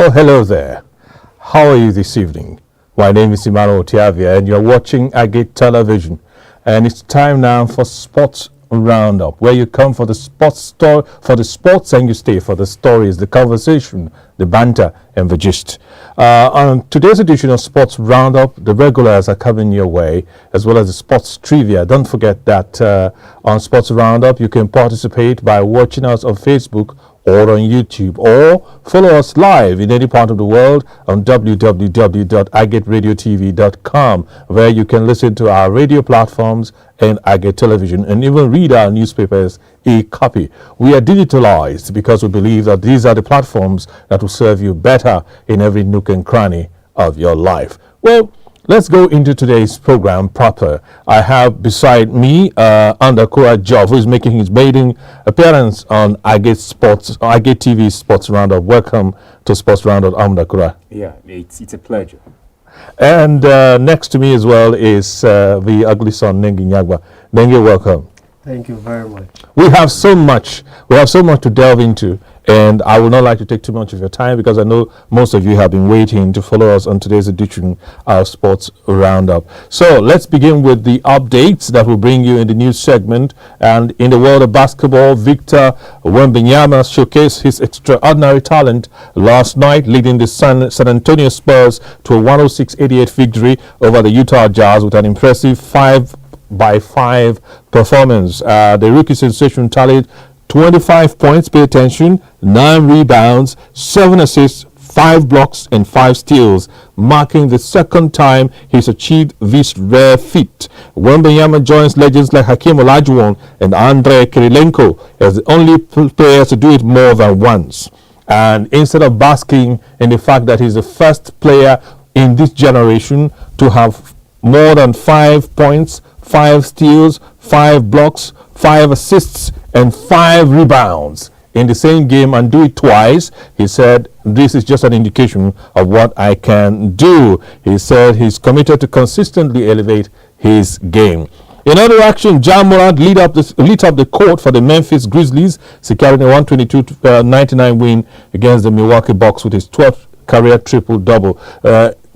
Well, hello there. How are you this evening? My name is Emmanuel Tiavia, and you're watching Agate Television. And it's time now for Sports Roundup, where you come for the sports and you stay for the stories, the conversation, the banter, and the gist. On today's edition of Sports Roundup, the regulars are coming your way, as well as the sports trivia. Don't forget that on Sports Roundup, you can participate by watching us on Facebook or on YouTube, or follow us live in any part of the world on www.agateradiotv.com, where you can listen to our radio platforms and Agate Television, and even read our newspapers a copy. We are digitalized because we believe that these are the platforms that will serve you better in every nook and cranny of your life. Well, let's go into today's program proper. I have beside me Andakura Jov, who is making his maiden appearance on Agate TV Sports Roundup. Welcome to Sports Roundup, Andakura. Yeah, it's a pleasure. And next to me as well is the ugly son, Nengi Nyagba. Nengi, welcome. Thank you very much. We have so much to delve into, and I would not like to take too much of your time because I know most of you have been waiting to follow us on today's edition of Sports Roundup. So let's begin with the updates that will bring you in the news segment. And in the world of basketball, Victor Wembanyama showcased his extraordinary talent last night, leading the San Antonio Spurs to a 106-88 victory over the Utah Jazz with an impressive 5-by-5 performance. The rookie sensation tallied 25 points, pay attention, 9 rebounds, 7 assists, 5 blocks, and 5 steals, marking the second time he's achieved this rare feat. Wembanyama joins legends like Hakeem Olajuwon and Andrei Kirilenko as the only players to do it more than once. And instead of basking in the fact that he's the first player in this generation to have more than 5 points, 5 steals, 5 blocks, 5 assists, and 5 rebounds in the same game and do it twice, he said, this is just an indication of what I can do. He said he's committed to consistently elevate his game. In other action, Ja Morant lit up the court for the Memphis Grizzlies, securing a 122-99 win against the Milwaukee Bucks with his 12th career triple-double.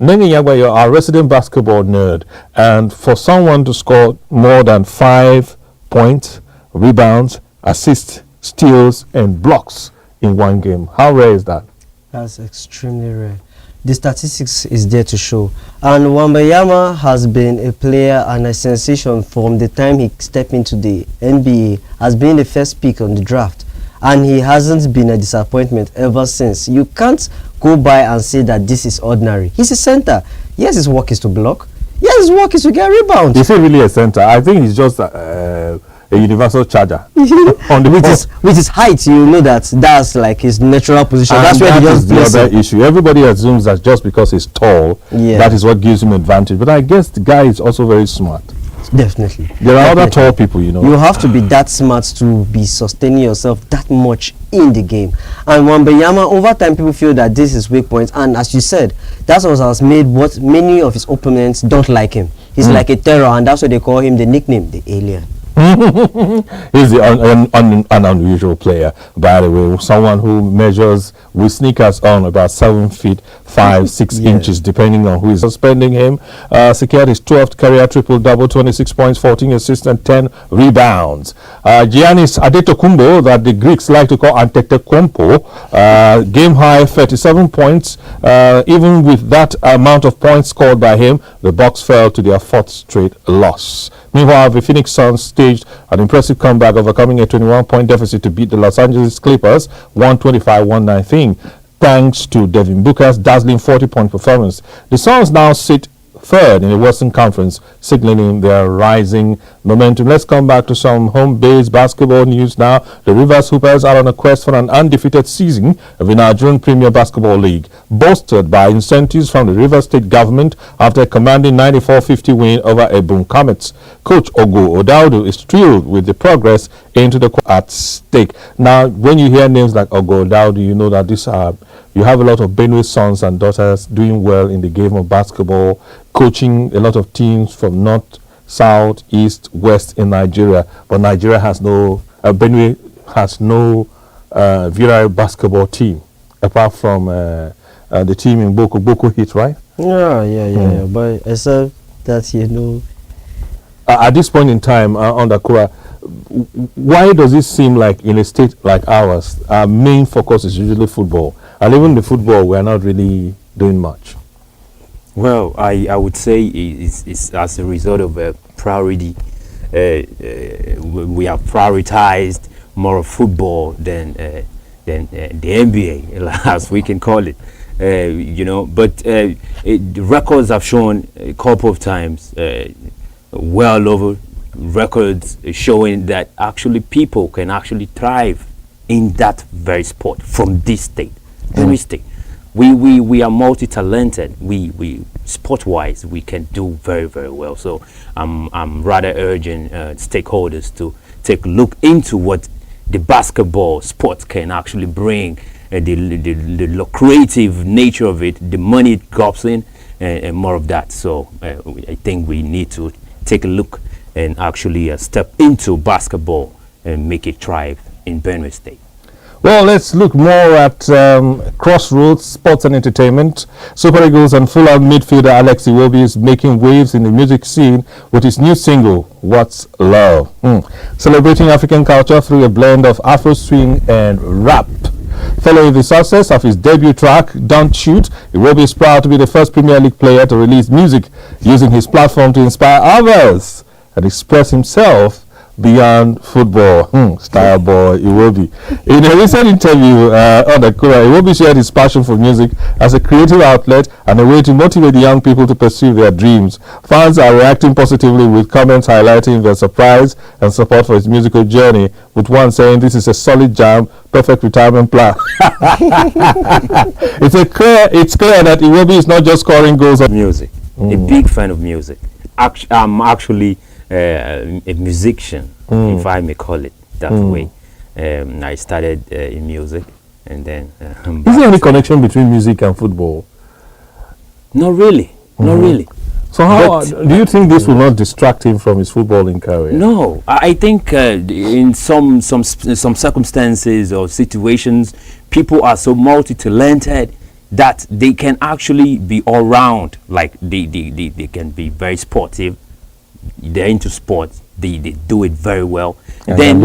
Nengi Nyagba, you're our resident basketball nerd, and for someone to score more than 5 points, rebounds, assists, steals, and blocks in one game, how rare is that? That's extremely rare. The statistics is there to show. And Wembanyama has been a player and a sensation from the time he stepped into the NBA, has been the first pick on the draft. And he hasn't been a disappointment ever since. You can't go by and say that this is ordinary. He's a center. Yes, his work is to block. Yes, his work is to get rebounds. Is he really a center? I think he's just a universal charger. On the with his height, you know that's like his natural position. And that's where he just plays. The other issue. Everybody assumes that just because he's tall, that is what gives him advantage. But I guess the guy is also very smart. Definitely. There are other tall people, you know. You have to be that smart to be sustaining yourself that much in the game. And Wembanyama, over time, people feel that this is weak points. And as you said, that's what has made what many of his opponents don't like him. He's like a terror, and that's why they call him the nickname, the alien. He's an unusual player, by the way. Someone who measures with sneakers on about 7 feet 5-6 inches, depending on who is suspending him. Secured his 12th career triple-double, 26 points, 14 assists, and 10 rebounds. Giannis Antetokounmpo, that the Greeks like to call Antetokounmpo, game high 37 points. Even with that amount of points scored by him, the Bucks fell to their 4th straight loss. Meanwhile, the Phoenix Suns staged an impressive comeback, overcoming a 21-point deficit to beat the Los Angeles Clippers 125-119, thanks to Devin Booker's dazzling 40-point performance. The Suns now sit third in the Western Conference, signaling their rising momentum. Let's come back to some home-based basketball news now. The Rivers Hoopers are on a quest for an undefeated season of the Nigerian Premier Basketball League, bolstered by incentives from the Rivers State government after a commanding 94-50 win over Ebon Comets. Coach Ogo Odaudu is thrilled with the progress into the at stake. Now, when you hear names like Ogo Odaudu, you know that these are you have a lot of Benue sons and daughters doing well in the game of basketball, coaching a lot of teams from north, south, east, west in Nigeria. But Nigeria has no, Benue has no virile basketball team apart from the team in Boko hit, right? Yeah. But except that, At this point in time, under Kura, why does it seem like in a state like ours, our main focus is usually football, and even the football we are not really doing much? Well, I would say it's as a result of a priority. We have prioritized more of football than the NBA, as we can call it. But the records have shown a couple of times, well over records showing that actually people can actually thrive in that very sport from this state, Benue State. We are multi-talented. We sport-wise we can do very, very well. So I'm rather urging stakeholders to take a look into what the basketball sport can actually bring, the lucrative nature of it, the money it drops in, and more of that. So I think we need to take a look and actually step into basketball and make it thrive in Benue State. Well, let's look more at Crossroads Sports and Entertainment. Super Eagles and full-out midfielder Alex Iwobi is making waves in the music scene with his new single, What's Love? Celebrating African culture through a blend of Afro swing and rap. Following the success of his debut track, Don't Shoot, Iwobi is proud to be the first Premier League player to release music using his platform to inspire others and express himself beyond football. Style boy Iwobi. In a recent interview on the Kura, Iwobi shared his passion for music as a creative outlet and a way to motivate the young people to pursue their dreams. Fans are reacting positively with comments highlighting their surprise and support for his musical journey, with one saying this is a solid jam, perfect retirement plan. It's clear that Iwobi is not just scoring goals on music. A big fan of music. I'm actually a musician, if I may call it that way. I started in music, and then is there any connection between music and football? Not really. So how do you think this will not distract him from his footballing career? No, I think in some circumstances or situations, people are so multi-talented that they can actually be all round. Like they can be very sportive. They're into sports. They do it very well. And then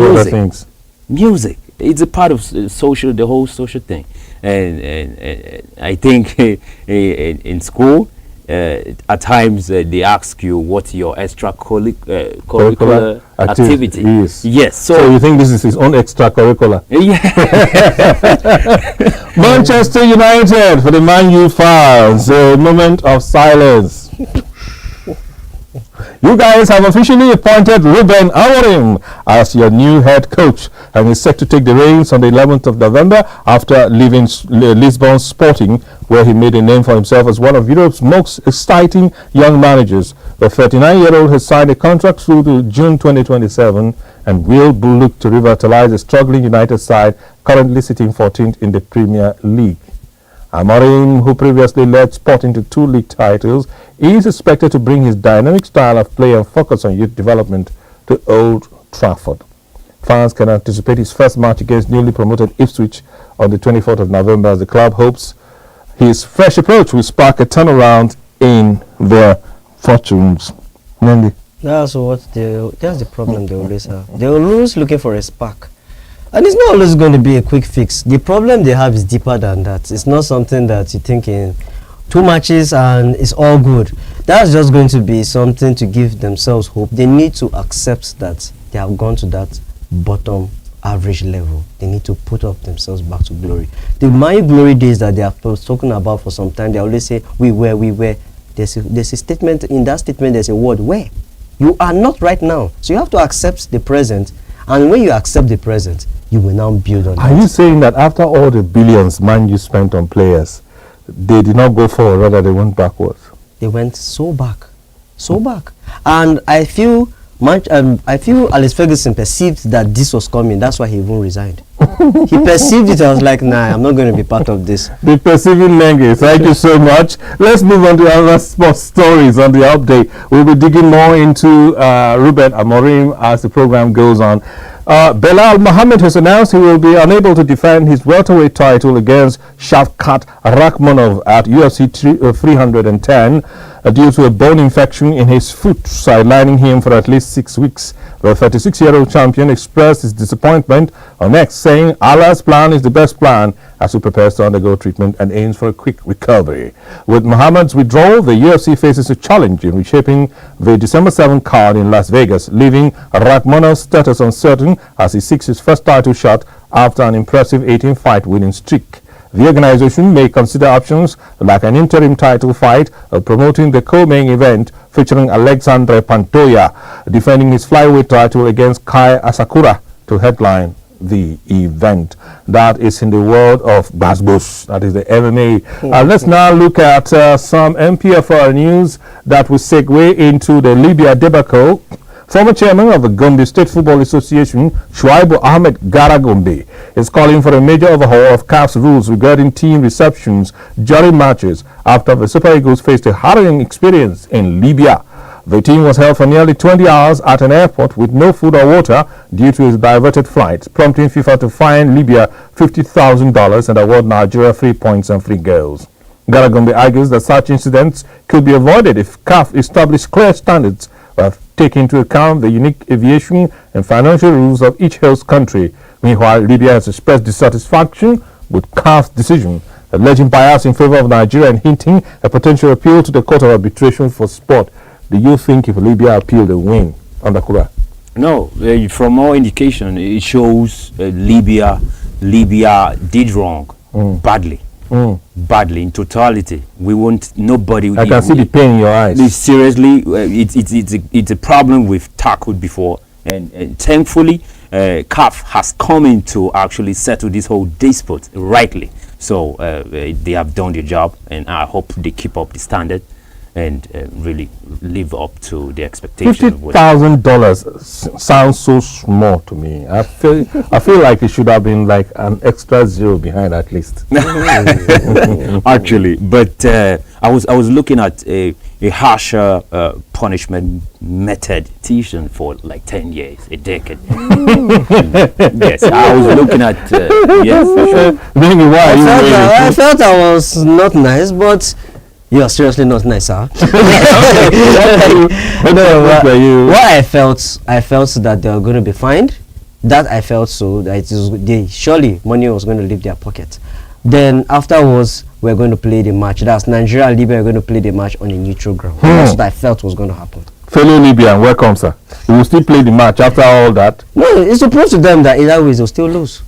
music, it's a part of the whole social thing. And I think in school, at times they ask you what your extracurricular activity is. Yes. So you think this is his own extracurricular? Yeah. Manchester United for the Man U fans. A moment of silence. You guys have officially appointed Ruben Amorim as your new head coach, and is set to take the reins on the 11th of November after leaving Lisbon Sporting, where he made a name for himself as one of Europe's most exciting young managers. The 39-year-old has signed a contract through to June 2027 and will look to revitalize the struggling United side currently sitting 14th in the Premier League. Amorim, who previously led Sporting to 2 league titles, is expected to bring his dynamic style of play and focus on youth development to Old Trafford. Fans can anticipate his first match against newly promoted Ipswich on the 24th of November, as the club hopes his fresh approach will spark a turnaround in their fortunes. Mendy. That's the problem they always have. They're always looking for a spark. And it's not always going to be a quick fix. The problem they have is deeper than that. It's not something that you think in 2 matches and it's all good. That's just going to be something to give themselves hope. They need to accept that they have gone to that bottom average level. They need to put up themselves back to glory. The my glory days that they have spoken about for some time, they always say, we were. There's a statement, in that statement there's a word, where. You are not right now. So you have to accept the present. And when you accept the present, you will now build on Are you saying that after all the billions Man U spent on players, they did not go forward, rather they went backwards? They went so back. And I feel Alex Ferguson perceived that this was coming. That's why he even resigned. He perceived it. I was like, nah, I'm not going to be part of this. The perceiving language. Thank you so much. Let's move on to other sports stories on the update. We'll be digging more into Ruben Amorim as the program goes on. Belal Mohammed has announced he will be unable to defend his welterweight title against Shavkat Rakhmonov at UFC 310 due to a bone infection in his foot, sidelining him for at least 6 weeks. The 36-year-old champion expressed his disappointment on X, saying Allah's plan is the best plan as he prepares to undergo treatment and aims for a quick recovery. With Mohammed's withdrawal, the UFC faces a challenge in reshaping the December 7 card in Las Vegas, leaving Rakhmonov's status uncertain as he seeks his first title shot after an impressive 18-fight winning streak. The organization may consider options like an interim title fight or promoting the co-main event featuring Alexandre Pantoja defending his flyweight title against Kai Asakura to headline the event. That is in the world of Basbos, that is the MMA. Let's now look at some MPFR news that will segue into the Libya debacle. Former chairman of the Gombe State Football Association, Shuaibu Ahmed Gara Gombe, is calling for a major overhaul of CAF's rules regarding team receptions during matches after the Super Eagles faced a harrowing experience in Libya. The team was held for nearly 20 hours at an airport with no food or water due to its diverted flight, prompting FIFA to fine Libya $50,000 and award Nigeria 3 points and 3 goals. Gara Gombe argues that such incidents could be avoided if CAF established clear standards that take into account the unique aviation and financial rules of each host country. Meanwhile, Libya has expressed dissatisfaction with CAF's decision, alleging bias in favor of Nigeria and hinting a potential appeal to the Court of Arbitration for Sport. Do you think if Libya appeal, they win under Kura? No, from all indication, it shows Libya did wrong badly. Badly in totality. We want nobody. I can see the pain in your eyes. Seriously, it's a problem we've tackled before, and thankfully, CAF has come in to actually settle this whole dispute rightly. So they have done their job, and I hope they keep up the standard and really live up to the expectation. $50,000 sounds so small to me. I feel like it should have been like an extra zero behind at least. Actually, but I was looking at a harsher punishment method teaching for like 10 years, a decade. Yes, I was looking at yes. I felt I was not nice, but you're seriously not nice, huh? What I felt that they were going to be fined. That I felt so that surely money was going to leave their pocket. Then afterwards, we're going to play the match. That's Nigeria and Libya are going to play the match on a neutral ground. That's what I felt was going to happen. Fellow Libyan, welcome, sir. We will still play the match after all that. No, it's supposed to them that either way they'll still lose.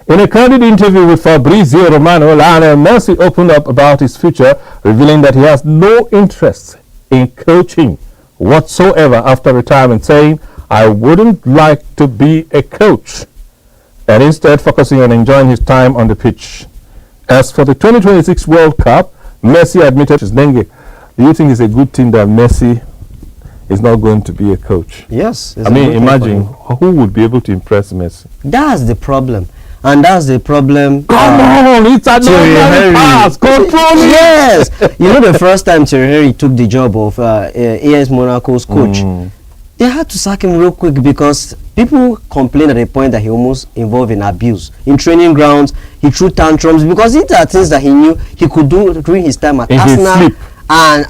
In a candid interview with Fabrizio Romano, Lionel Messi opened up about his future, revealing that he has no interest in coaching whatsoever after retirement, saying, "I wouldn't like to be a coach," and instead focusing on enjoying his time on the pitch. As for the 2026 World Cup, Messi admitted his dengue. Do you think it's a good thing that Messi is not going to be a coach? Yes. I mean, imagine who would be able to impress Messi. That's the problem. And that's the problem. Come on, it's a normal pass. Control it. Yes. You know, the first time Thierry Henry took the job of AS Monaco's coach, they had to sack him real quick because people complained at the point that he almost involved in abuse. In training grounds, he threw tantrums because these are things that he knew he could do during his time at Arsenal and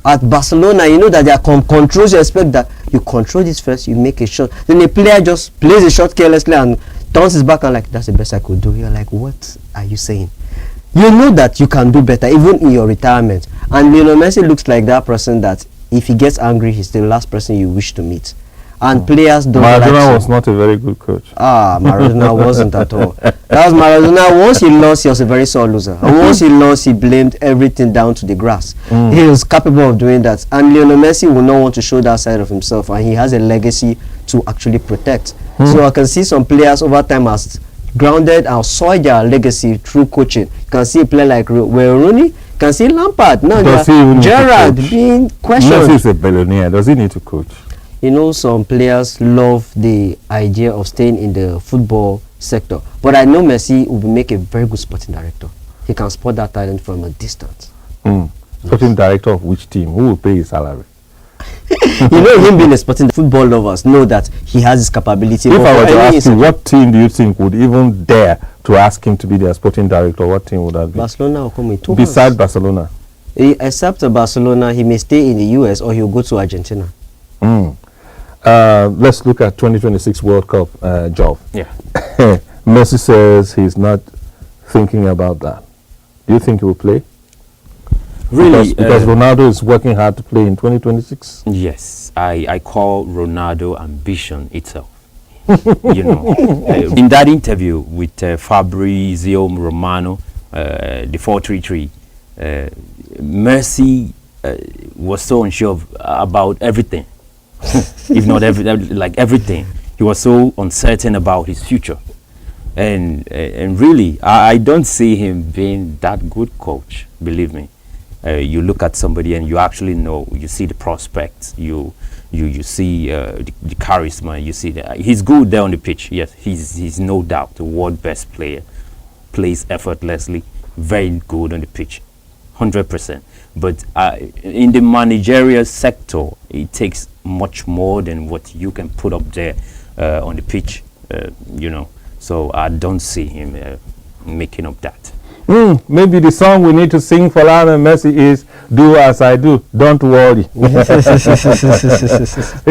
at Barcelona. You know that there are controls. You expect that you control this first, you make a shot. Then the player just plays a shot carelessly and turns his back and like, that's the best I could do. You're like, what are you saying? You know that you can do better even in your retirement. And Lionel Messi looks like that person that if he gets angry, he's the last person you wish to meet. And players don't Maradona was not a very good coach. Maradona wasn't at all. That was Maradona. Once he lost, he was a very sore loser. And once he lost, he blamed everything down to the grass. He was capable of doing that. And Lionel Messi will not want to show that side of himself. And he has a legacy to actually protect. So I can see some players over time as grounded and saw their legacy through coaching. You can see a player like Wayne Rooney. You can see Lampard. No, Gerrard being questioned. Messi is a billionaire. Does he need to coach? You know, some players love the idea of staying in the football sector. But I know Messi will make a very good sporting director. He can spot that talent from a distance. Sporting director of which team? Who will pay his salary? You know, him being a sporting football lovers know that he has this capability. If But I for were to any ask you, institution- what team do you think would even dare to ask him to be their sporting director? What team would that be? Barcelona will come with two Besides hands. Barcelona. Except Barcelona, he may stay in the US or he'll go to Argentina. Let's look at 2026 World Cup, Job. Yeah. Messi says he's not thinking about that. Do you think he will play? Really? Because Ronaldo is working hard to play in 2026. Yes, I call Ronaldo ambition itself. You know, in that interview with Fabrizio Romano, the 433, Messi was so unsure about everything, if not everything. He was so uncertain about his future, and really, I don't see him being that good coach. Believe me. You look at somebody and you actually know, you see the prospects, you see the charisma, you see that he's good there on the pitch. Yes, he's no doubt the world best player, plays effortlessly, very good on the pitch, 100%. But in the managerial sector, it takes much more than what you can put up there on the pitch, you know. So I don't see him making up that. Maybe the song we need to sing for Lionel Messi is "Do As I Do, Don't Worry."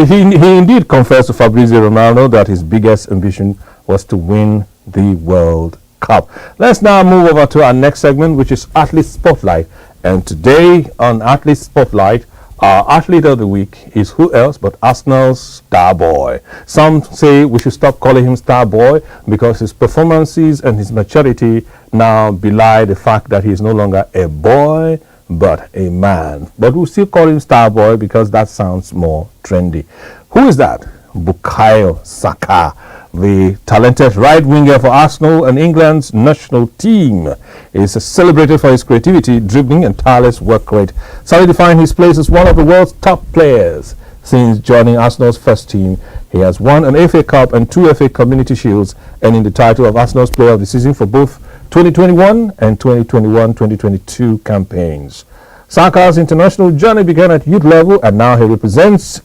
He indeed confessed to Fabrizio Romano that his biggest ambition was to win the World Cup. Let's now move over to our next segment, which is Athlete Spotlight. And today on Athlete Spotlight, our athlete of the week is who else but Arsenal's star boy. Some say we should stop calling him star boy because his performances and his maturity now belie the fact that he is no longer a boy but a man. But we'll still call him star boy because that sounds more trendy. Who is that? Bukayo Saka, the talented right winger for Arsenal and England's national team, is celebrated for his creativity, dribbling and tireless work rate, solidifying his place as one of the world's top players. Since joining Arsenal's first team, he has won an FA Cup and 2 FA Community Shields, earning the title of Arsenal's Player of the Season for both 2021 and 2021-2022 campaigns. Saka's international journey began at youth level and now he represents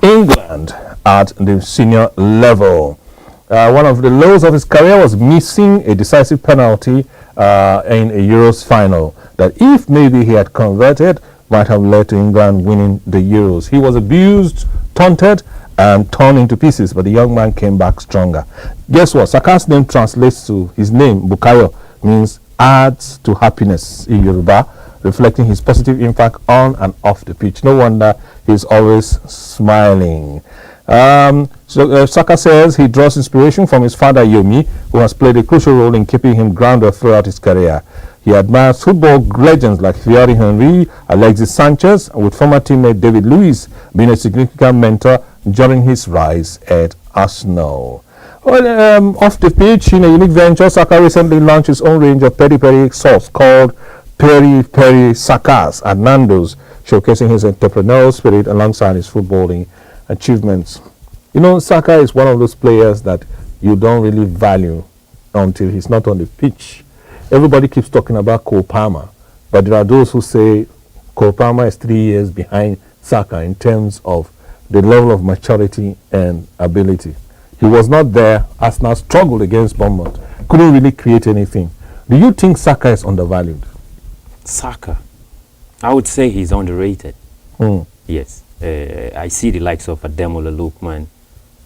England at the senior level. One of the lows of his career was missing a decisive penalty in a Euros final that, if maybe he had converted, might have led to England winning the Euros. He was abused, taunted, and torn into pieces, but the young man came back stronger. Guess what? Saka's name translates to his name, Bukayo, means adds to happiness in Yoruba, reflecting his positive impact on and off the pitch. No wonder he's always smiling. Saka says he draws inspiration from his father Yomi, who has played a crucial role in keeping him grounded throughout his career. He admires football legends like Thierry Henry, Alexis Sanchez, with former teammate David Luiz being a significant mentor during his rise at Arsenal. Well, off the pitch, in a unique venture, Saka recently launched his own range of peri-peri sauce called Peri-Peri Sakas at Nando's, showcasing his entrepreneurial spirit alongside his footballing achievements. You know, Saka is one of those players that you don't really value until he's not on the pitch. Everybody keeps talking about Cole Palmer, but there are those who say Cole Palmer is 3 years behind Saka in terms of the level of maturity and ability. He was not there. Arsenal struggled against Bournemouth, couldn't really create anything. Do you think Saka is undervalued? Saka, I would say he's underrated. Yes. I see the likes of Ademola Lookman,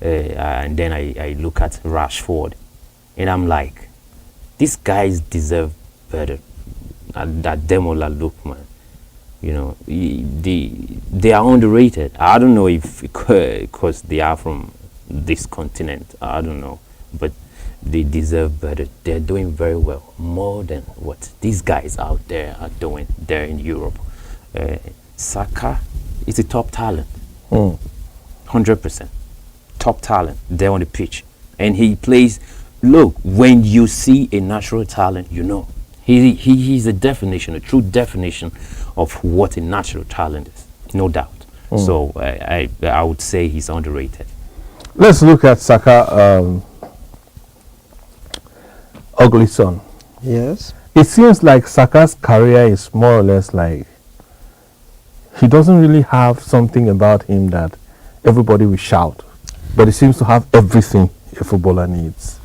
and then I look at Rashford, and I'm like, these guys deserve better. Ademola Lookman, you know, they are underrated. I don't know if because they are from this continent, I don't know, but they deserve better. They're doing very well, more than what these guys out there are doing there in Europe. Saka is a top talent, 100% top talent there on the pitch, and he plays. Look, when you see a natural talent, you know he's a definition, a true definition of what a natural talent is, no doubt. So I would say he's underrated. Let's look at Saka, ugly son. Yes. It seems like Saka's career is more or less like he doesn't really have something about him that everybody will shout, but he seems to have everything a footballer needs.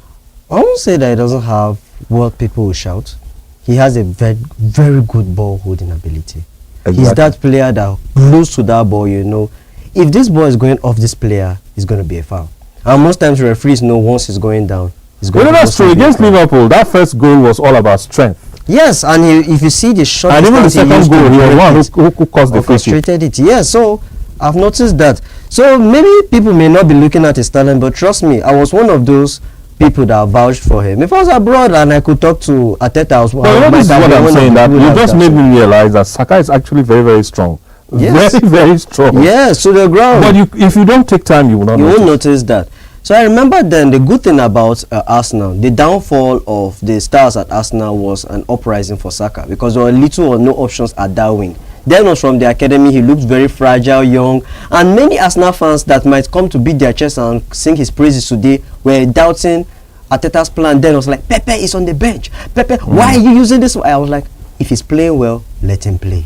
I won't say that he doesn't have what people will shout. He has a very, very good ball holding ability. Exactly. He's that player that glues to that ball, you know. If this ball is going off this player, it's going to be a foul. And most times referees know once it's going down, it's going You know, to that's true. Against Liverpool, that first goal was all about strength. Yes, and if you see the shot, And even the second goal, he was one who caused the free kick. orchestrated it. Yes, so I've noticed that. So maybe people may not be looking at his talent, but trust me, I was one of those people that vouched for him. If I was abroad and I could talk to Ateta, I was this is what I'm saying, that you just made me realize that Saka is actually very, very strong. Yes. Very, very strong. Yes, to the ground. But if you don't take time, you will not won't notice that. So I remember then the good thing about Arsenal, the downfall of the stars at Arsenal was an uprising for Saka, because there were little or no options at that wing. Then was from the academy, he looked very fragile, young, and many Arsenal fans that might come to beat their chest and sing his praises today were doubting Arteta's plan. Then was like, Pepe is on the bench. Pepe, why are you using this? I was like, if he's playing well, let him play.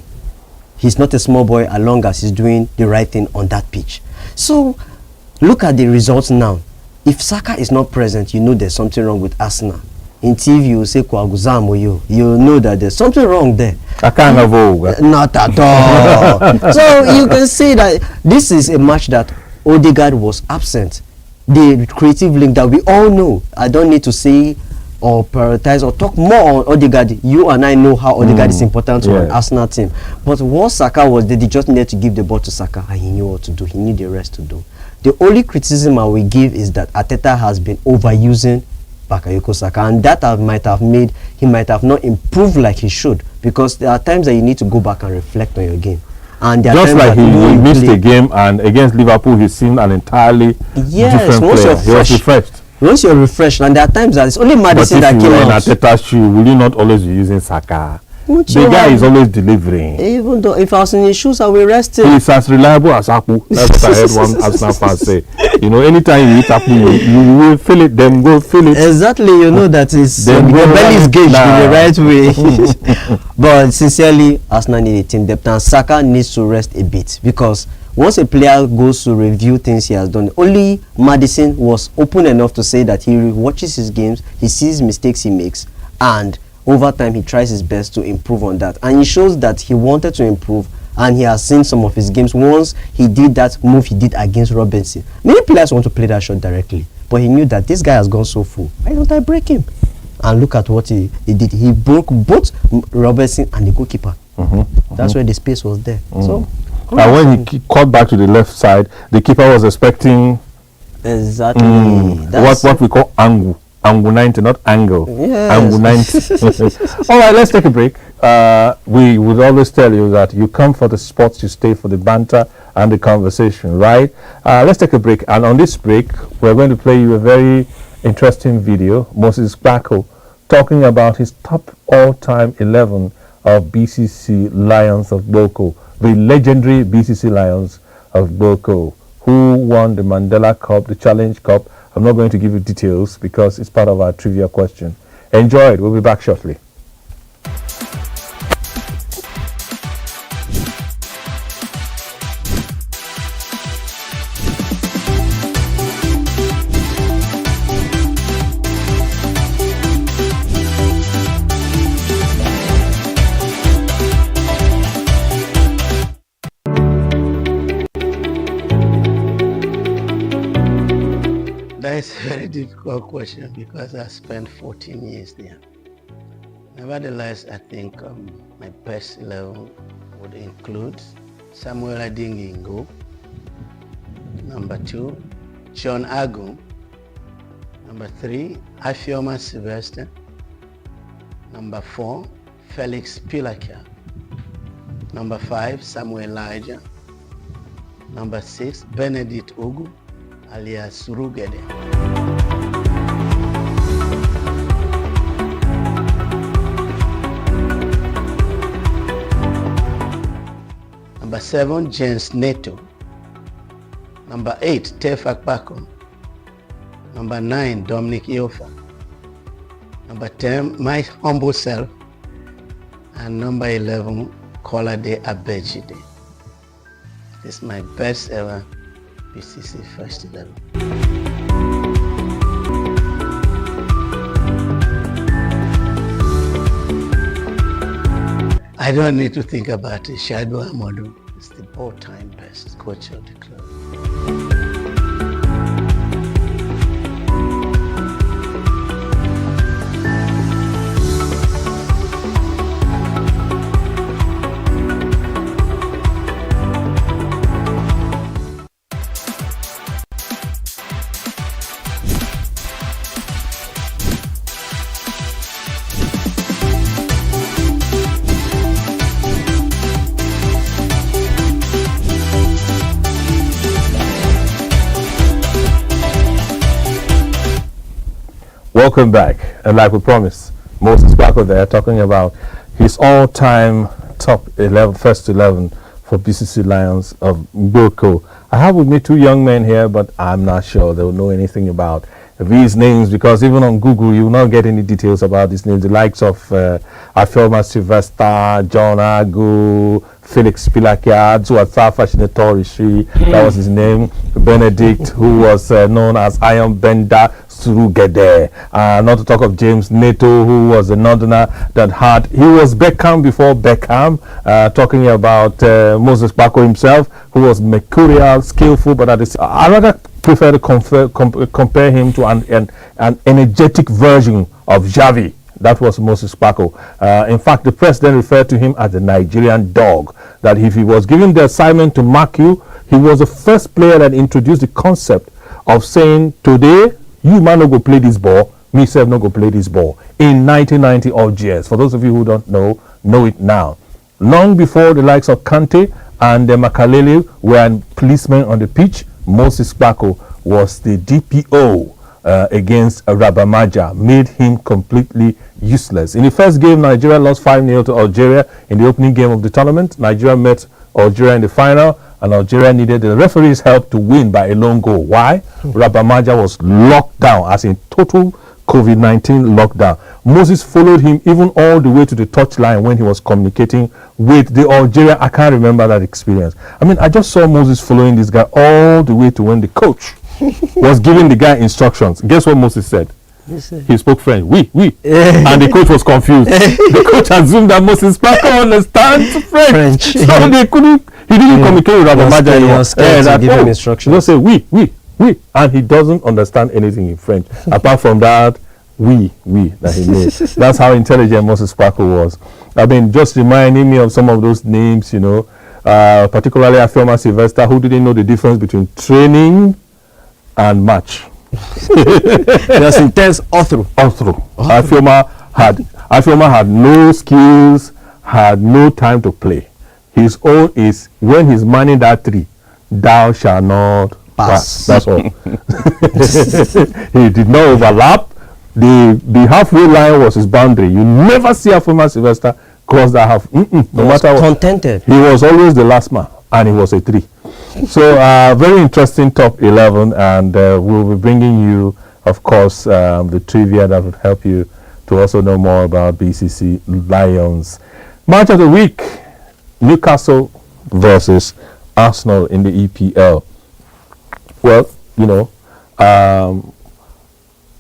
He's not a small boy as long as he's doing the right thing on that pitch. So look at the results now. If Saka is not present, you know there's something wrong with Arsenal. In TV, you say Kwaguzamo, you know that there's something wrong there. I can't have not at all. So you can see that this is a match that Odegaard was absent. The creative link that we all know. I don't need to say or prioritize or talk more on Odegaard. You and I know how Odegaard is important to an Arsenal team. But what Saka was, they just needed to give the ball to Saka, and he knew what to do. He knew the rest to do. The only criticism I will give is that Arteta has been overusing Bakayoko Saka, and that might have made he might have not improved like he should, because there are times that you need to go back and reflect on your game. And there just like he missed a game, and against Liverpool he seemed an entirely different player. He was refreshed. Once you're refreshed, and there are times that it's only Madison that came out. But if you were in Arteta's shoe, will you not always be using Saka? The guy is always delivering. Even though if I was in his shoes, I will rest him. He's as reliable as Apu. That's what I heard one Arsenal fan say. You know, anytime you eat Apu, you will feel it, then go feel it. Exactly, you know that is your belly is gauged in the right way. But sincerely, Arsenal need a team depth, and Saka needs to rest a bit, because once a player goes to review things he has done, only Madison was open enough to say that he watches his games, he sees mistakes he makes, and over time he tries his best to improve on that. And he shows that he wanted to improve, and he has seen some of his games. Once he did that move he did against Robinson, many players want to play that shot directly, but he knew that this guy has gone so full, why don't I break him? And look at what he did. He broke both Robinson and the goalkeeper. That's where the space was there. So when he caught back to the left side, the keeper was expecting exactly what we call angle 90, not angle. Yes. Angle 90. All right, let's take a break. We would always tell you that you come for the sports, you stay for the banter and the conversation, right? Let's take a break, and on this break we're going to play you a very interesting video. Moses Bako talking about his top all-time 11 of BCC Lions of Boko, the legendary BCC Lions of Boko, who won the Mandela Cup, the Challenge Cup. I'm not going to give you details because it's part of our trivia question. Enjoy it. We'll be back shortly. That's a very difficult question because I spent 14 years there. Nevertheless, I think my best 11 would include Samuel Adingi in goal. Number 2, John Agu. Number 3, Afioma Sylvester. Number 4, Felix Pilakia. Number 5, Samuel Elijah. Number 6, Benedict Ogu, alias Surugede. Number 7, James Neto. Number 8, Tefak Bako. Number 9, Dominic Iofa. Number 10, my humble self. And number 11, Kolade Abejide. This is my best ever BCC First 11. I don't need to think about it. Shaibu Amadu is the all-time best coach of the club. Welcome back, and like we promised, Moses Sparkle there talking about his all-time top 11, first 11 for BCC Lions of Boko. I have with me two young men here, but I'm not sure they will know anything about these names, because even on Google you will not get any details about these names. The likes of Afeoma Sylvester, John Agu, Felix Pilakia, Zuata Fashinetori, that was his name, Benedict, who was known as Iron Bender Surugede. Not to talk of James Neto, who was a northerner that he was Beckham before Beckham, talking about Moses Bako himself, who was mercurial, skillful, but I rather prefer to compare him to an energetic version of Xavi. That was Moses Bako. In fact, the president referred to him as the Nigerian dog, that if he was given the assignment to mark you, he was the first player that introduced the concept of saying, today, you man no go play this ball, me self no go play this ball, in 1990 OGS. For those of you who don't know it now. Long before the likes of Kante and Makalele were policemen on the pitch, Moses Bako was the DPO against Rabamaja, made him completely useless. In the first game, Nigeria lost 5-0 to Algeria in the opening game of the tournament. Nigeria met Algeria in the final, and Algeria needed the referee's help to win by a lone goal. Why? Rabamaja was locked down, as in total COVID-19 lockdown. Moses followed him even all the way to the touchline when he was communicating with the Algeria. I can't remember that experience. I mean, I just saw Moses following this guy all the way to when the coach was giving the guy instructions. Guess what Moses said? He spoke French. Oui. And the coach was confused. The coach assumed that Moses Bako understands French. So he didn't communicate with Rabamaja anymore. Give him instructions. He just say oui. And he doesn't understand anything in French. Apart from that, oui, that he knows. That's how intelligent Moses Bako was. I mean, just reminding me of some of those names, particularly Afeoma Sylvester, who didn't know the difference between training and match. That's intense all through. Afeoma had no skills, had no time to play. His own is, when he's manning that tree, thou shalt not pass. That's all. He did not overlap. The halfway line was his boundary. You never see Afeoma Sylvester cross that half. No matter what. Contented. He was always the last man, and he was a 3. So very interesting top 11, and we'll be bringing you, of course, the trivia that would help you to also know more about BCC Lions. Match of the week: Newcastle versus Arsenal in the EPL. Well,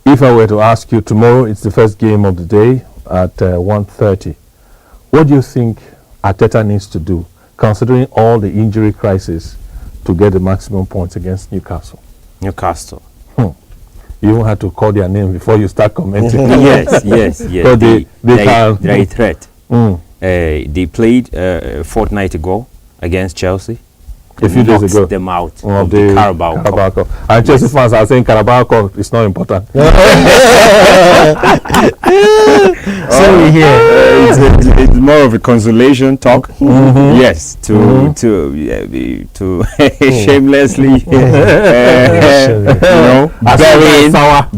if I were to ask you tomorrow, it's the first game of the day at 1:30. What do you think Arteta needs to do, considering all the injury crisis, to get the maximum points against Newcastle? You even had to call their name before you start commenting. yes. But They're a threat. They played a fortnight ago against Chelsea. A few days ago. Them out of the Carabao Cup. And Chelsea fans are saying Carabao Cup is not important. So we hear it's more of a consolation talk. Yes, to shamelessly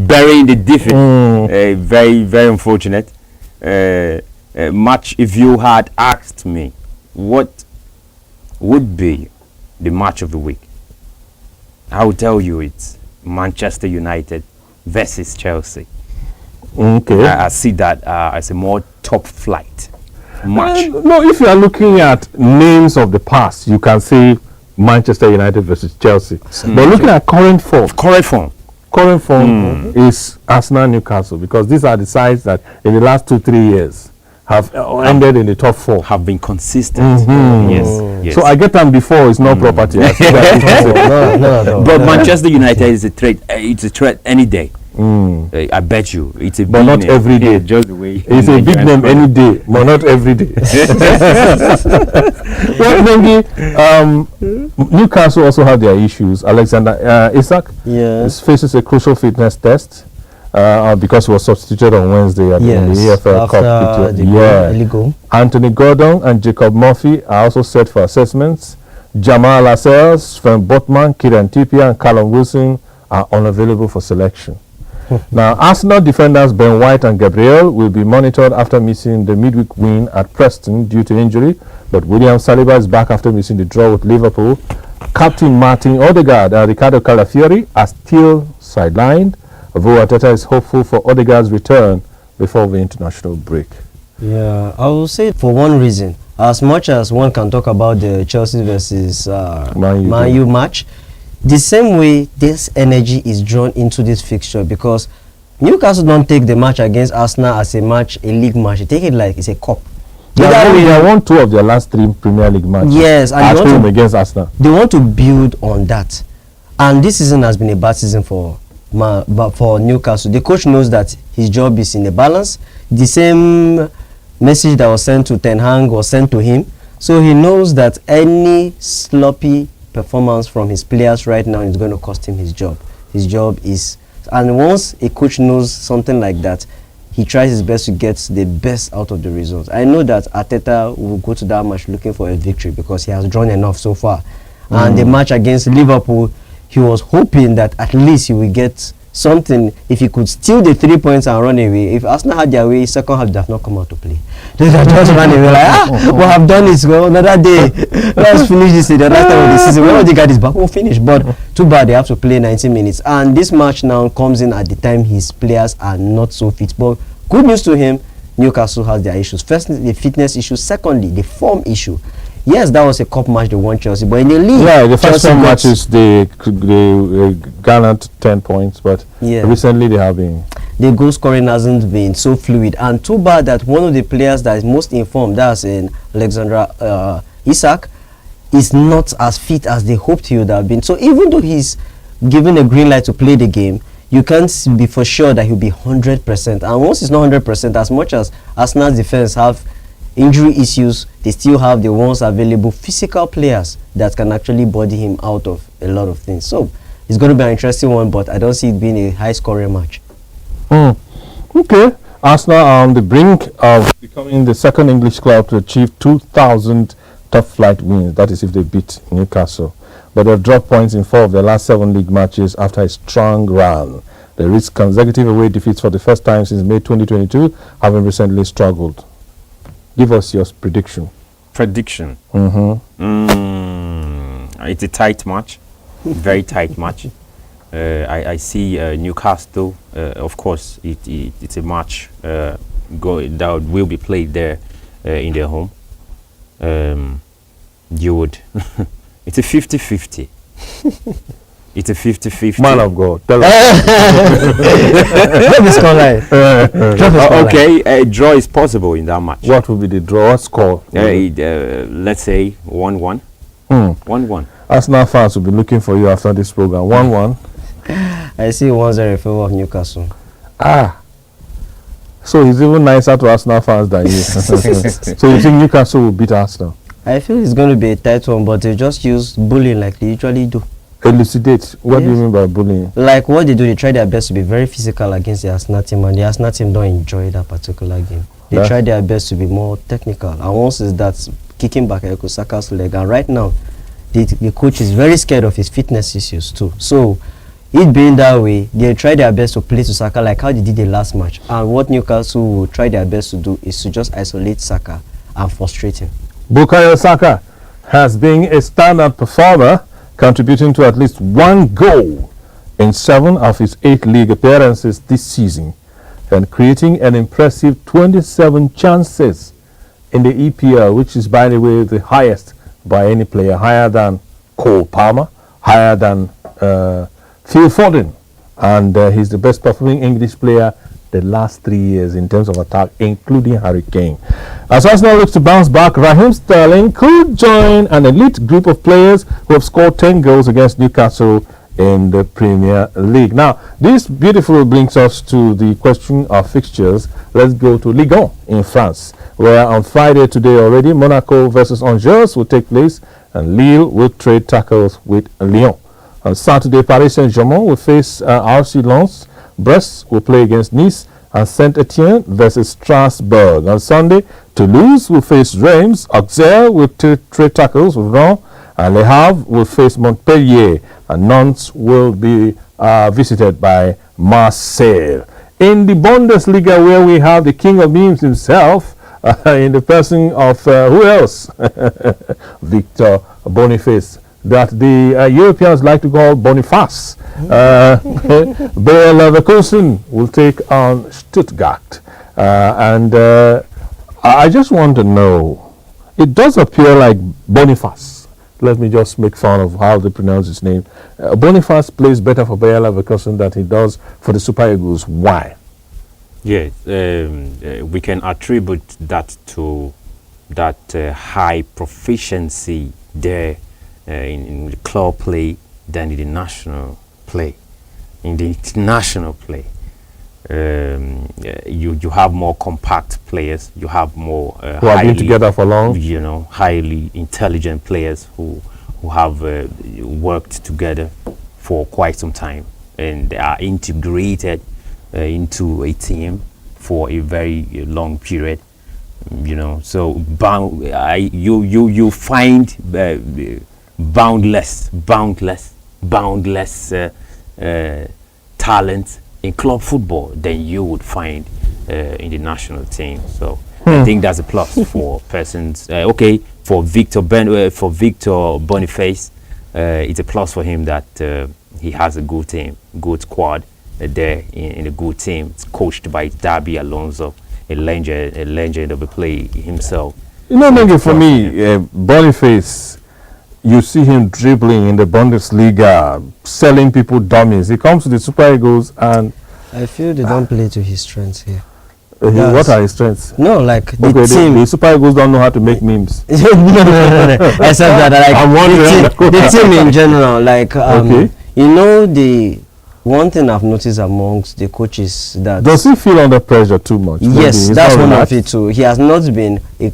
burying the defeat. Very, very unfortunate match. If you had asked me what would be the match of the week, I will tell you it's Manchester United versus Chelsea. Okay. I see that as a more top flight match. No, if you are looking at names of the past, you can say Manchester United versus Chelsea. But looking at current form is Arsenal, Newcastle, because these are the sides that in the last 2-3 years have ended in the top 4. Have been consistent. Yes. So I get them before it's no property. No. But Manchester United is a threat. It's a threat any day. I bet you it's a. But big not name. every day. Just the way It's a big name any day, but not every day. Well, maybe Newcastle also have their issues. Alexander Isak faces a crucial fitness test because he was substituted on Wednesday in the EFL Cup. Anthony Gordon and Jacob Murphy are also set for assessments. Jamal Lascelles, Sven Botman, Kieran Trippier, and Callum Wilson are unavailable for selection. Now, Arsenal defenders Ben White and Gabriel will be monitored after missing the midweek win at Preston due to injury, but William Saliba is back after missing the draw with Liverpool. Captain Martin Odegaard and Ricardo Calafiori are still sidelined, although Arteta is hopeful for Odegaard's return before the international break. Yeah, I will say for one reason, as much as one can talk about the Chelsea versus Man U match, the same way this energy is drawn into this fixture, because Newcastle don't take the match against Arsenal as a league match. They take it like it's a cup. They have won 2 of their last 3 Premier League matches. Yes, and at home against Arsenal. They want to build on that, and this season has been a bad season for Newcastle. The coach knows that his job is in a balance. The same message that was sent to Ten Hag was sent to him, so he knows that any sloppy performance from his players right now is going to cost him his job. His job is, and once a coach knows something like that, he tries his best to get the best out of the results. I know that Arteta will go to that match looking for a victory because he has drawn enough so far. And the match against Liverpool, he was hoping that at least he will get something. If he could steal the 3 points and run away, if Arsenal had their way, second half they have not come out to play. They have just run away like, we have done it, well, another day. Let's finish this the last time of the season. When Odegaard is back, we'll finish. But too bad they have to play 90 minutes. And this match now comes in at the time his players are not so fit. But good news to him, Newcastle has their issues. First, the fitness issue. Secondly, the form issue. Yes, that was a cup match they won Chelsea, but in the league, the first 4 matches they garnered 10 points, but recently they have been. The goal scoring hasn't been so fluid, and too bad that one of the players that is most informed, that's in Alexander Isak, is not as fit as they hoped he would have been. So even though he's given a green light to play the game, you can't be for sure that he'll be 100%. And once he's not 100%, as much as Arsenal's defense have injury issues, they still have the once available physical players that can actually body him out of a lot of things. So it's going to be an interesting one, but I don't see it being a high scoring match. Okay, Arsenal are on the brink of becoming the second English club to achieve 2,000 top flight wins. That is if they beat Newcastle. But they've dropped points in 4 of their last 7 league matches after a strong run. They reached consecutive away defeats for the first time since May 2022, having recently struggled. Give us your prediction. Prediction. It's a tight match, very tight match. I see Newcastle. Of course, it's a match that will be played there in their home. You would. It's a 50-50. It's a 50-50. Man of God, tell us. Okay, a draw is possible in that match. What will be the draw score? Let's say 1-1. 1-1. Arsenal fans will be looking for you after this program. 1-1. I see 1-0 in favor of Newcastle. So it's even nicer to Arsenal fans than you. So you think Newcastle will beat Arsenal? I feel it's going to be a tight one, but they just use bullying like they usually do. Elucidate. What do you mean by bullying? Like what they do, they try their best to be very physical against the Arsenal team, and the Arsenal team don't enjoy that particular game. They try their best to be more technical, and once is that kicking back Eko Saka's leg, and right now the coach is very scared of his fitness issues too. So it being that way, they try their best to play to Saka like how they did the last match. And what Newcastle will try their best to do is to just isolate Saka and frustrate him. Bukayo Saka has been a standout performer, contributing to at least 1 goal in 7 of his 8 league appearances this season, and creating an impressive 27 chances in the EPL, which is, by the way, the highest by any player, higher than Cole Palmer, higher than Phil Foden, and he's the best performing English player the last 3 years in terms of attack, including Harry Kane. As Arsenal looks to bounce back, Raheem Sterling could join an elite group of players who have scored 10 goals against Newcastle in the Premier League. Now, this beautifully brings us to the question of fixtures. Let's go to Ligue 1 in France, where on Friday today already, Monaco versus Angers will take place, and Lille will trade tackles with Lyon. On Saturday, Paris Saint-Germain will face RC Lens. Brest will play against Nice, and Saint-Etienne versus Strasbourg. On Sunday, Toulouse will face Reims. Auxerre will trade tackles with Rennes, and Le Havre will face Montpellier, and Nantes will be visited by Marseille. In the Bundesliga, where we have the king of memes himself, in the person of who else? Victor Boniface, that the Europeans like to call Boniface. Bayer Leverkusen will take on Stuttgart. And I just want to know, it does appear like Boniface. Let me just make fun of how they pronounce his name. Boniface plays better for Bayer Leverkusen than he does for the Super Eagles. Why? Yes, we can attribute that to that high proficiency there in the club play than in the national play. In the international play, you have more compact players. You have more who have been together for long. You know, highly intelligent players who have worked together for quite some time, and they are integrated into a team for a very long period. You know, so you find boundless talent in club football than you would find in the national team. So I think that's a plus for persons. Okay, for Victor Boniface, it's a plus for him that he has a good team, good squad there in a good team. It's coached by Xabi Alonso, a legend of the play himself. You know, maybe for me, Boniface, you see him dribbling in the Bundesliga, selling people dummies. He comes to the Super Eagles and... I feel they don't play to his strengths here. What are his strengths? No, like the team. team. The Super Eagles don't know how to make memes. no. Except that, like, I'm wondering the team in general, like, okay. You know, the one thing I've noticed amongst the coaches that... Does he feel under pressure too much? Yes, that's one of it too. He has not been a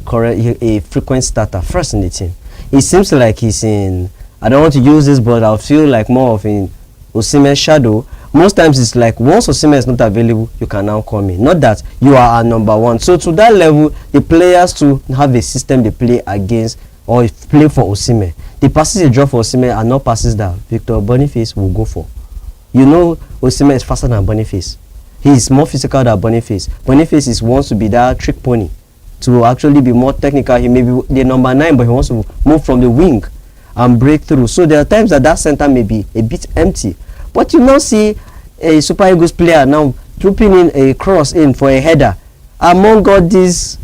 frequent starter first in the team. It seems like he's in, I don't want to use this, but I feel like more of in Osimhen's shadow. Most times it's like once Osimhen is not available, you can now come in. Not that you are our number one. So to that level, the players to have a system they play against or play for Osimhen. The passes they draw for Osimhen are not passes that Victor Boniface will go for. You know, Osimhen is faster than Boniface. He is more physical than Boniface. Boniface wants to be that trick pony, to actually be more technical. He may be the number 9, but he wants to move from the wing and break through. So there are times that center may be a bit empty. But you now see a Super Eagles player now dropping in a cross in for a header among all these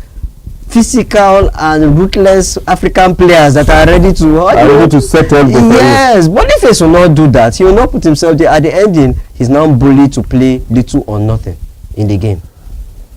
physical and ruthless African players that are ready to settle. Yes, Boniface will not do that. He will not put himself there. At the ending, he's now bullied to play little or nothing in the game.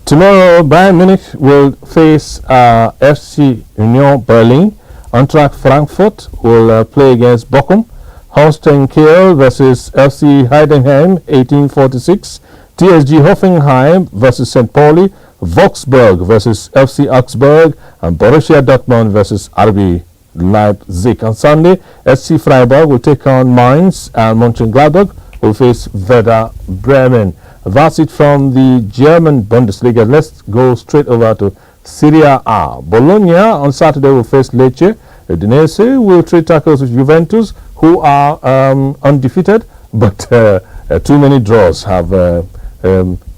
Tomorrow, Bayern Munich will face FC Union Berlin. Eintracht Frankfurt will play against Bochum. Holstein Kiel versus FC Heidenheim, 1846. TSG Hoffenheim versus St. Pauli. Wolfsburg versus FC Augsburg, and Borussia Dortmund versus RB Leipzig. On Sunday, SC Freiburg will take on Mainz, and Mönchengladbach will face Werder Bremen. That's it from the German Bundesliga. Let's go straight over to Serie A. Bologna on Saturday will face Lecce. Udinese will trade tackles with Juventus, who are undefeated, but too many draws have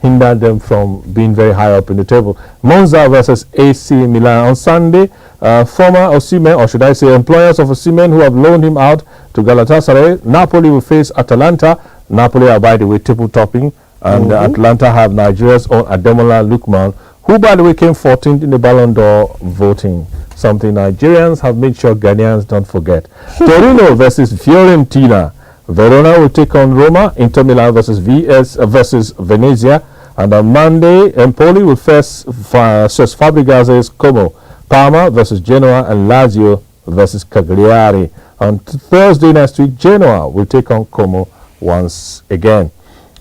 hindered them from being very high up in the table. Monza versus AC Milan on Sunday. Former Osimhen, or should I say employers of Osimhen, who have loaned him out to Galatasaray. Napoli will face Atalanta. Napoli are, by the way, table topping, and Atalanta have Nigeria's own Ademola Lookman, who, by the way, came 14th in the Ballon d'Or voting. Something Nigerians have made sure Ghanaians don't forget. Torino versus Fiorentina. Verona will take on Roma. Inter Milan versus versus Venezia. And on Monday, Empoli will face Fabregas's Como. Parma versus Genoa, and Lazio versus Cagliari. On Thursday next week, Genoa will take on Como once again.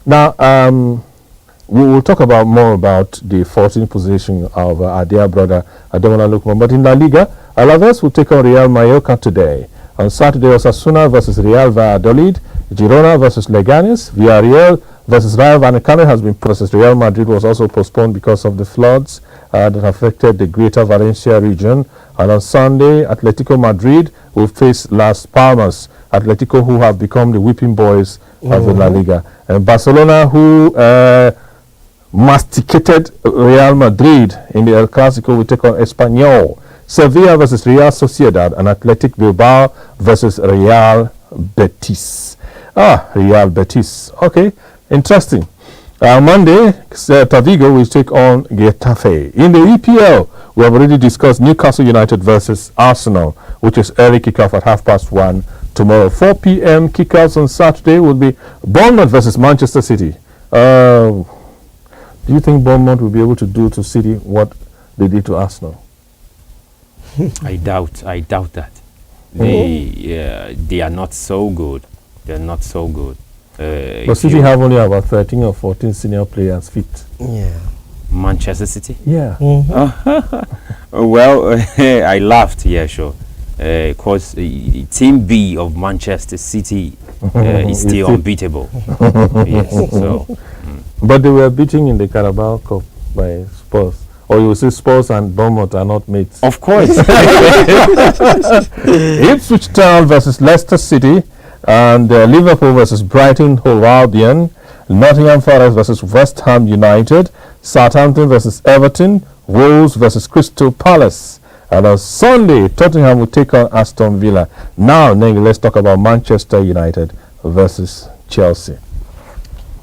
Now, we will talk about more about the 14th position of our dear brother Ademola Lookman. But in La Liga, Alaves will take on Real Mallorca today. On Saturday, Osasuna versus Real Valladolid, Girona versus Leganes, Villarreal versus Rayo Vallecano has been processed. Real Madrid was also postponed because of the floods that affected the greater Valencia region. And on Sunday, Atletico Madrid will face Las Palmas. Atletico, who have become the whipping boys of the La Liga. And Barcelona, who masticated Real Madrid in the El Clasico, will take on Espanyol. Sevilla versus Real Sociedad, and Athletic Bilbao versus Real Betis. Real Betis. Okay, interesting. Monday, Celta Vigo will take on Getafe. In the EPL, we have already discussed Newcastle United versus Arsenal, which is early kickoff at 1:30 tomorrow. 4 p.m. kickoffs on Saturday will be Bournemouth versus Manchester City. Do you think Bournemouth will be able to do to City what they did to Arsenal? I doubt that. They are not so good. They're not so good. But City have only about 13 or 14 senior players fit. Yeah. Manchester City? Yeah. Well, I laughed, yeah, sure. Because Team B of Manchester City is still unbeatable. Yes, so. But they were beaten in the Carabao Cup by Spurs. Or you will say Spurs and Bournemouth are not mates. Of course. Ipswich Town versus Leicester City, and Liverpool versus Brighton Hove Albion, Nottingham Forest versus West Ham United, Southampton versus Everton, Wolves versus Crystal Palace. And on Sunday, Tottenham will take on Aston Villa. Now, let's talk about Manchester United versus Chelsea.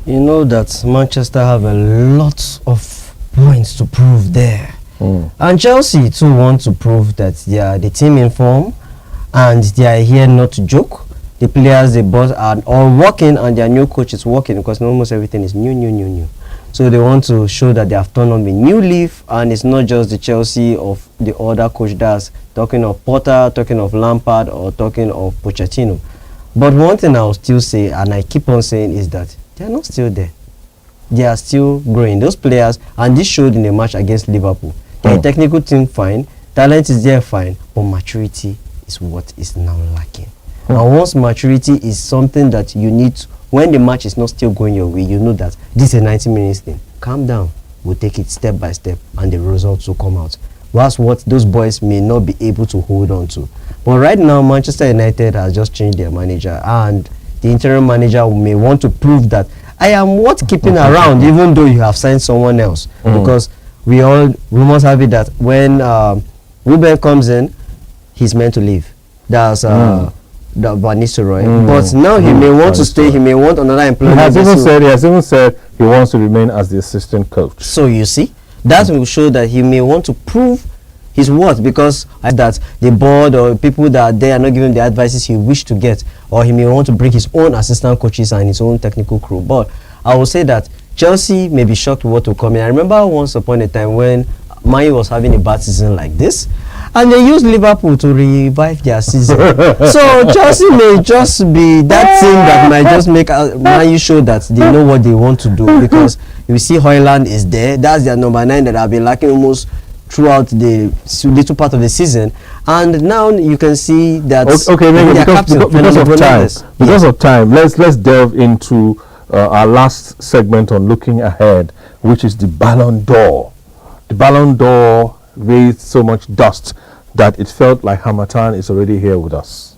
You know that Manchester have a lot of points to prove there. And Chelsea too want to prove that they are the team in form and they are here not to joke. The players they bought are all working and their new coach is working, because almost everything is new. So they want to show that they have turned on a new leaf, and it's not just the Chelsea of the other coach that's talking of Potter, talking of Lampard, or talking of Pochettino. But one thing I will still say, and I keep on saying, is that they are not still there. They are still growing. Those players, and this showed in the match against Liverpool. The technical team fine, talent is there fine, but maturity is what is now lacking. And once maturity is something that you need, when the match is not still going your way, you know that this is a 90 minutes thing. Calm down. We'll take it step by step and the results will come out. That's what those boys may not be able to hold on to. But right now, Manchester United has just changed their manager, and the interim manager may want to prove that I am worth keeping around, even though you have signed someone else. Because rumors have it that when Ruben comes in, he's meant to leave. That's the Van Nistelrooy. But now he may want to stay. He may want another employment. He has even said he wants to remain as the assistant coach. So you see, that will show that he may want to prove his worth, because that the board or people that are there are not giving him the advices he wished to get, or he may want to bring his own assistant coaches and his own technical crew. But I will say that Chelsea may be shocked with what will come in. I remember once upon a time when Man U was having a bad season like this, and they used Liverpool to revive their season. So Chelsea may just be that team that might just make Man U show that they know what they want to do, because you see Højlund is there. That's their number 9 that have been lacking almost throughout the little part of the season, and now you can see that maybe because of time, let's delve into our last segment on looking ahead, which is the Ballon d'Or. The Ballon d'Or raised so much dust that it felt like Hamatan is already here with us.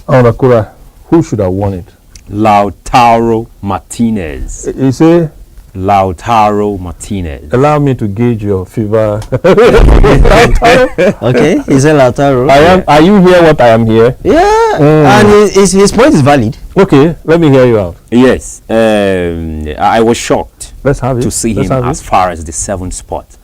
Onakura, who should have won it? Lautaro Martinez. You say? Lautaro Martinez. Allow me to gauge your fever. Okay, is it Lautaro? Are you here what I am here? Yeah, and his point is valid. Okay, let me hear you out. Yes, I was shocked Let's have it. to see Let's him have as it. far as the 7th spot.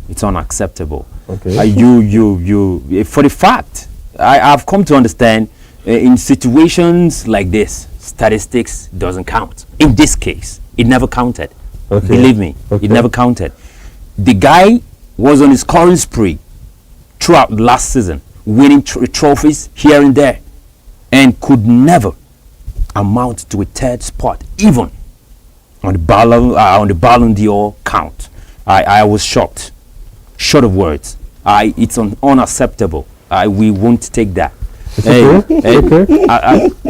It's unacceptable. Okay. You for the fact I've come to understand in situations like this, statistics doesn't count. In this case, it never counted. Okay. Believe me, Okay. it never counted. The guy was on his scoring spree throughout last season, winning trophies here and there, and could never amount to a 3rd spot, even on the Ballon d'Or count. I was shocked, short of words. It's unacceptable. We won't take that.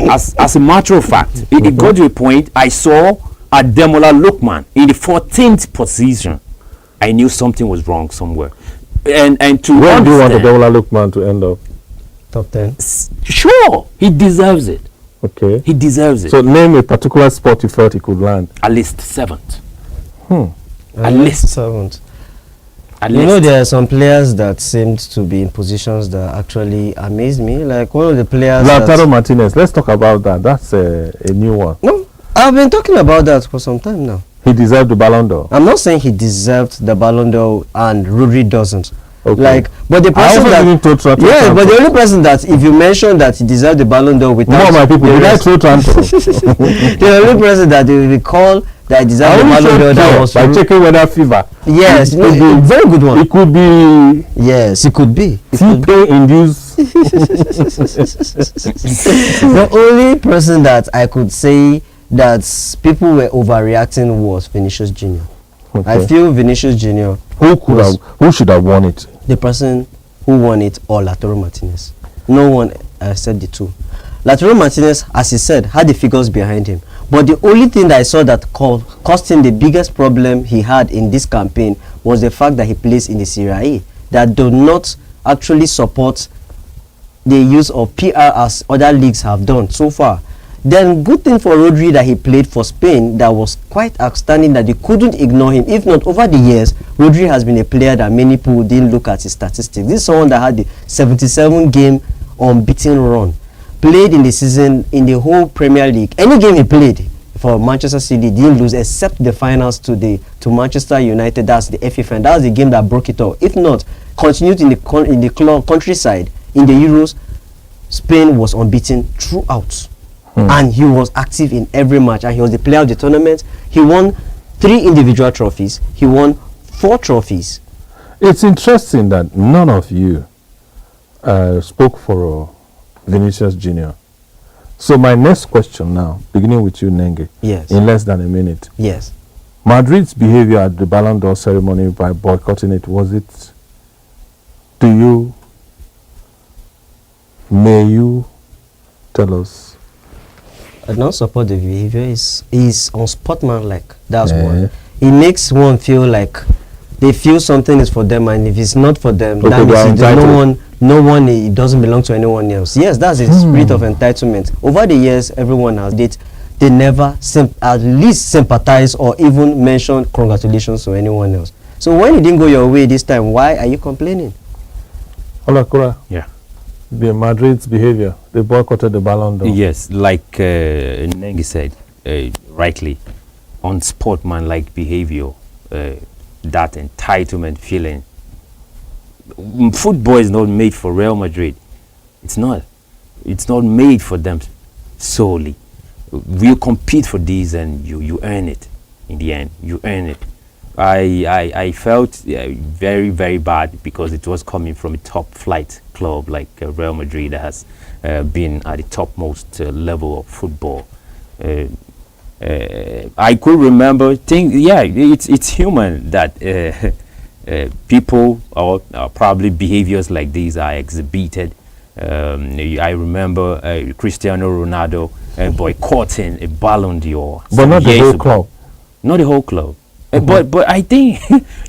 As a matter of fact, it got to a point I saw Ademola Lookman in the 14th position. I knew something was wrong somewhere. And to Where do you want understand, Ademola Lookman to end up? Top 10. sure, he deserves it. Okay. He deserves it. So name a particular sport you felt he could land. At least 7th. At least. 7th. At You know, least. there are some players that seemed to be in positions that actually amazed me. Like one of the players. Lautaro Martinez. Let's talk about that. That's a new one. No, I've been talking about that for some time now. He deserved the Ballon d'Or. I'm not saying he deserved the Ballon d'Or and Rodri doesn't. Okay. Like, but the I person also that didn't throw Trent yeah, Alexander. but the only person that if you mention that he deserved the Ballon d'Or without More of my people. the Did I rest- throw Tranto? the only person that they will recall that deserved the Ballon d'Or that was by checking weather fever. yes, It no, could be- very good one. It could be Yes, it could be. It could be. T-pain induced. The only person that I could say that people were overreacting was Vinicius Junior. I Okay. feel Vinicius Junior, Who should have won it? the person who won it, or Lautaro Martinez. No one said the two. Lautaro Martinez, as he said, had the figures behind him. But the only thing that I saw that caused him the biggest problem he had in this campaign was the fact that he plays in the Serie A, that do not actually support the use of PR as other leagues have done so far. Then good thing for Rodri that he played for Spain, that was quite outstanding, that they couldn't ignore him. If not, over the years, Rodri has been a player that many people didn't look at his statistics. This is someone that had the 77 game unbeaten run, played in the season in the whole Premier League. Any game he played for Manchester City didn't lose except the finals to Manchester United. That's the FA final. That was the game that broke it all. If not, continued in the countryside in the Euros, Spain was unbeaten throughout. And he was active in every match, and he was the player of the tournament. He won 3 individual trophies. He won 4 trophies. It's interesting that none of you spoke for Vinicius Junior. So my next question now, beginning with you, Nenge, Yes. in less than a minute. Yes. Madrid's behavior at the Ballon d'Or ceremony by boycotting it, may you tell us? I don't support the behavior. Is unsportsmanlike. That's Eh. one. It makes one feel like they feel something is for them, and if it's not for them, Okay, that they are means no entitled. one. It doesn't belong to anyone else. Yes, that's a spirit of entitlement. Over the years, everyone has did. They never at least sympathize or even mention congratulations to anyone else. So when it didn't go your way this time, why are you complaining? Olakura, Yeah. the Madrid's behavior, they boycotted the Ballon d'Or. Yes, like Nengi said, rightly, unsportsmanlike behavior, that entitlement feeling. Football is not made for Real Madrid. It's not. It's not made for them solely. You compete for these and you earn it. In the end, you earn it. I felt very, very bad because it was coming from a top flight club like Real Madrid that has been at the topmost level of football. I could remember things. Yeah, it's human that people or probably behaviors like these are exhibited. I remember Cristiano Ronaldo boycotting a Ballon d'Or, But not the years whole ago. club. Not the whole club. But I think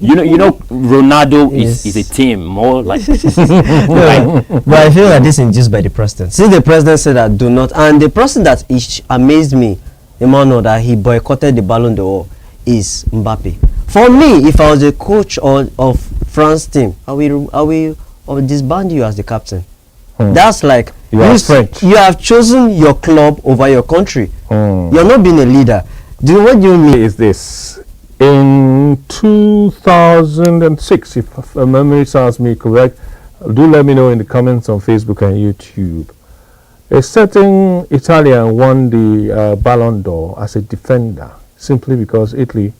you know Ronaldo Yes. is a team more like But I feel like this is induced by the president. Since the president said that do not, and the person that amazed me, Emmanuel, that he boycotted the Ballon d'Or is Mbappe. For me, if I was a coach of France team, I will disband you as the captain. That's like You are French. you have chosen your club over your country. You're not being a leader. What do you mean? Is this in 2006, if memory serves me correct? Do let me know in the comments on Facebook and YouTube. A certain Italian won the Ballon d'Or as a defender simply because Italy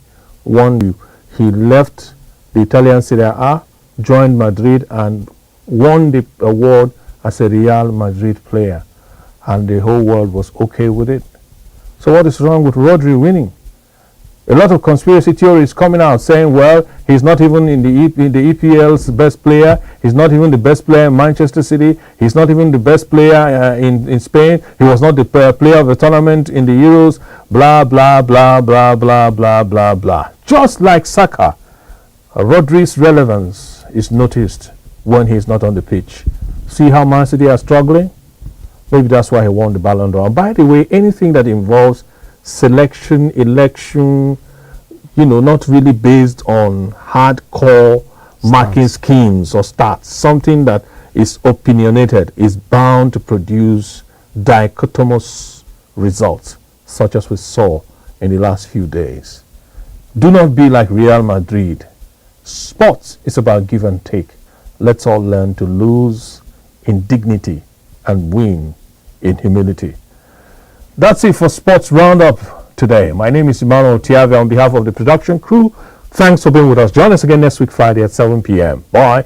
won. He left the Italian Serie A, joined Madrid, and won the award as a Real Madrid player, and the whole world was okay with it. So what is wrong with Rodri winning? A lot of conspiracy theories coming out saying, well, he's not even in the EPL's best player. He's not even the best player in Manchester City. He's not even the best player in Spain. He was not the player of the tournament in the Euros. Blah, blah, blah, blah, blah, blah, blah, blah. Just like Saka, Rodri's relevance is noticed when he's not on the pitch. See how Man City are struggling? Maybe that's why he won the Ballon d'Or. And by the way, anything that involves selection, election, not really based on hardcore marking schemes or stats, something that is opinionated is bound to produce dichotomous results, such as we saw in the last few days. Do not be like Real Madrid. Sports is about give and take. Let's all learn to lose in dignity and win in humility. That's it for Sports Roundup today. My name is Emmanuel Tiave on behalf of the production crew. Thanks for being with us. Join us again next week, Friday at 7 p.m. Bye.